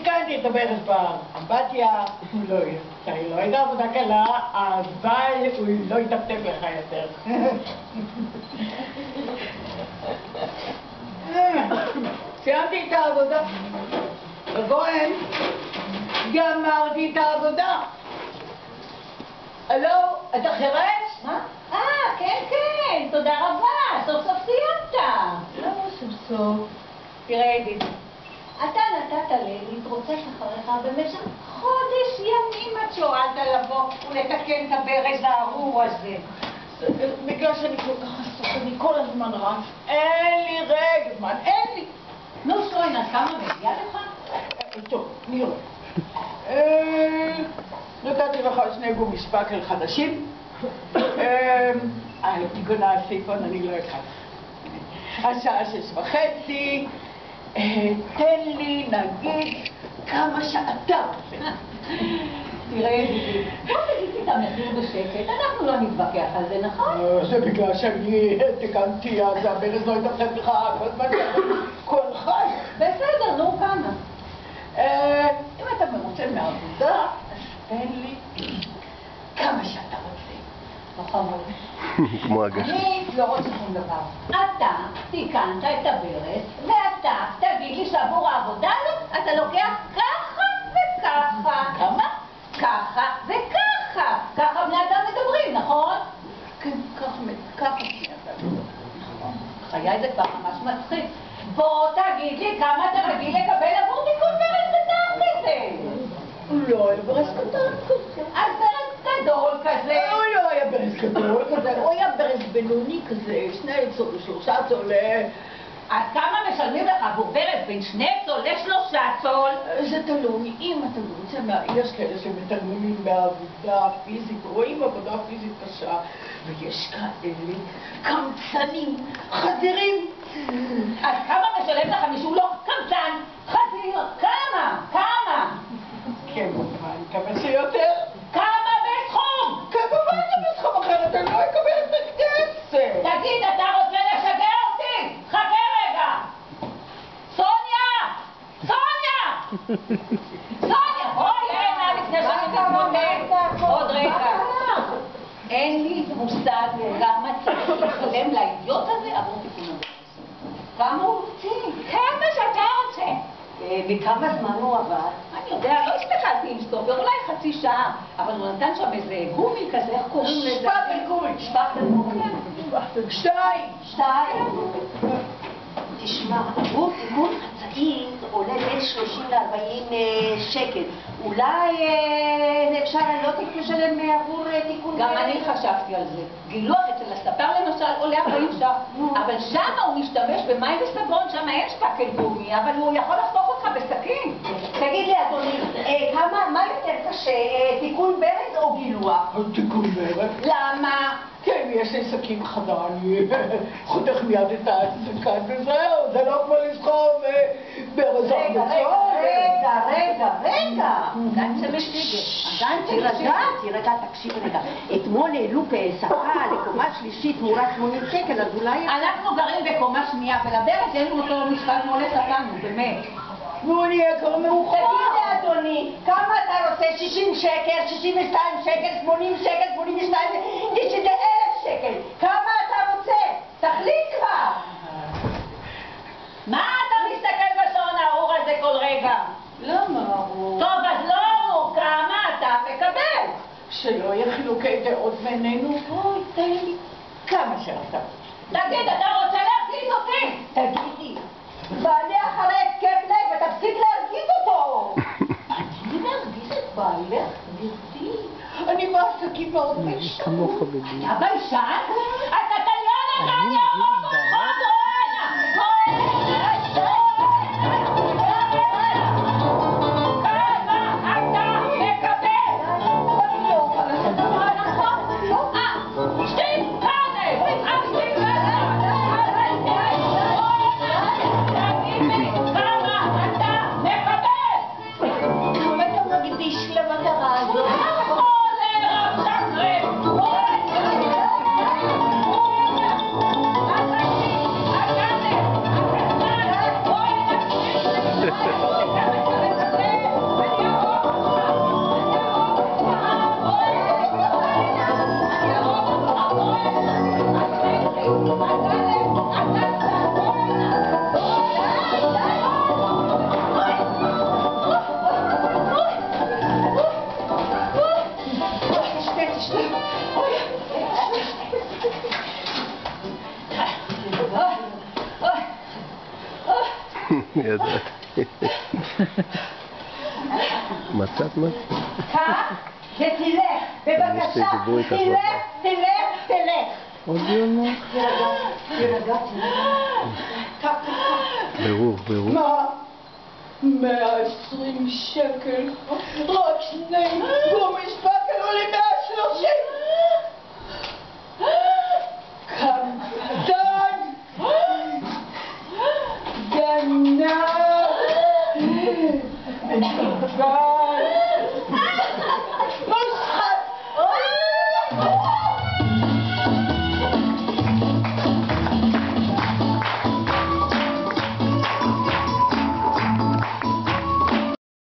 תיקנתי את הברז באמבטיה, לא הייתה עבודה קלה, אבל הוא לא יטפטף לך יותר. סיימתי את העבודה. וגואל, גמרתי את העבודה. הלו, אתה חירש? מה? כן, כן, תודה רבה, סוף סוף סיימת. לא, סוף סוף. תראה, עדית, אתה נתת לי להתרוצץ אחריך במשך חודש ימים עד שהואלת לבוא ולתקן את הברז הארור הזה. בגלל שאני כל כך עסוק, אני כל הזמן רץ. אין לי רגע זמן, אין לי. נו, שוינה, כמה מגיע לך? טוב, נראה. נתתי לך 2 גומי ספאקל חדשים. הייתי קונה סיפון, אני לא אקח. השעה 6:30. תן לי, נגיד, כמה שאתה רוצה. תראה, ידידי, בוא תגידי את המחיר בשקט, אנחנו לא נתווכח על זה, נכון? זה בגלל שאני תקנתי, אז הברז לא יתפסק לך כל זמן, כל חי. בסדר, נו, כמה? אם אתה מרוצה מהעבודה, אז תן לי כמה שאתה רוצה. לא חמוד. כמו הגש. אני לא רוצה שום דבר. אתה תיקנת את הברז, ואתה תגיד לי שעבור העבודה הזאת אתה לוקח ככה וככה. כמה? ככה וככה. ככה בני אדם מדברים, נכון? כן, ככה בני אדם. נכון. חיי זה כבר ממש מצחיק. בוא תגיד לי כמה אתה רגיל לקבל עבור תיקון ברז קטן כזה. הוא לא היה ברז קטן כזה. אז ברז גדול כזה. הוא לא היה ברז גדול כזה, הוא היה ברז בינוני כזה, 2 צול, 3 צול. אז כמה משלמים לך עבור ברז בין 2 צול ל3 צול? זה תלוי, אם אתה רוצה, יש כאלה שמתלמידים בעבודה פיזית, רואים עבודה פיזית קשה, ויש כאלה קמצנים, חזירים. אז כמה משלם לך מישהו לא קמצן, חזיר? כמה? כמה? כמובן, כמה שיותר. כמה בסכום? כמובן שבסכום אחרת אני לא אקבל את הכסף. תגיד, אתה רוצה לשגע אותי? חכה רגע! סוניה! סוניה! סוניה! בואי הנה לפני שאני מתמודד. עוד רגע. אין לי מושג כמה צריך לשלם לאידיוט הזה עבור תיקון הברז. כמה הוא רוצה? כמה שאתה רוצה. וכמה זמן הוא עבד? אני יודע, לא הסתכלתי עם סטופר, אולי חצי שעה, אבל הוא נתן שם איזה גומי כזה, איך קוראים לזה? שפטל גומי. שפטל גומי? שתיים. תשמע, עבור תיקון חצאית עולה בין 30 ל-40 שקל. אולי אפשר לא לשלם עבור תיקון... גם אני חשבתי על זה. גילוח אצל הספר למשל עולה 40 ש"ח, אבל שמה הוא משתמש במים וסבון, שמה אין שפקל גומי, אבל הוא יכול לחתוך אותך בסכין. תגיד לי אדוני, מה יותר קשה, תיקון ברז או גילוח? תיקון ברז. למה? כן, יש לי סכין חדה, אני חותך מיד את הסכין וזהו, זה לא כמו לסחוב ברז רגע. תירגע, תקשיב רגע. אתמול העלו בשפה לקומה שלישית תמורת 80 שקל, אז אולי... אנחנו גרים בקומה שנייה, ולברז יש לנו אותו משקל כמו לשפנו, באמת. והוא נהיה כבר מאוחר. תגיד לי אדוני, כמה אתה רוצה? 60 שקל, 62 שקל, 80 שקל, 82, 90,000 שקל. כמה אתה רוצה? תחליט כבר. מה אתה מסתכל בשעון הארור הזה כל רגע? למה ארור? טוב, אז לא ארור, כמה אתה מקבל? שלא יהיה חילוקי דעות בינינו, בואי תן לי כמה שאתה. תגיד, אתה רוצה להרגיז אותי? תגידי, בעלי אחרי התקף לב ותפסיק להרגיז אותו. אני להרגיז את בעלך, גברתי? אני בעסקים מאוד ביישן. אתה ביישן? אתה תליין אתה, אני ארמוד אותך, ידעתי. מצאת מה? קח ותלך, בבקשה, תלך. עוד דיון מה? תירגע. ברור. מה? 120 שקל? רק 2 גומי שפקל עולים 130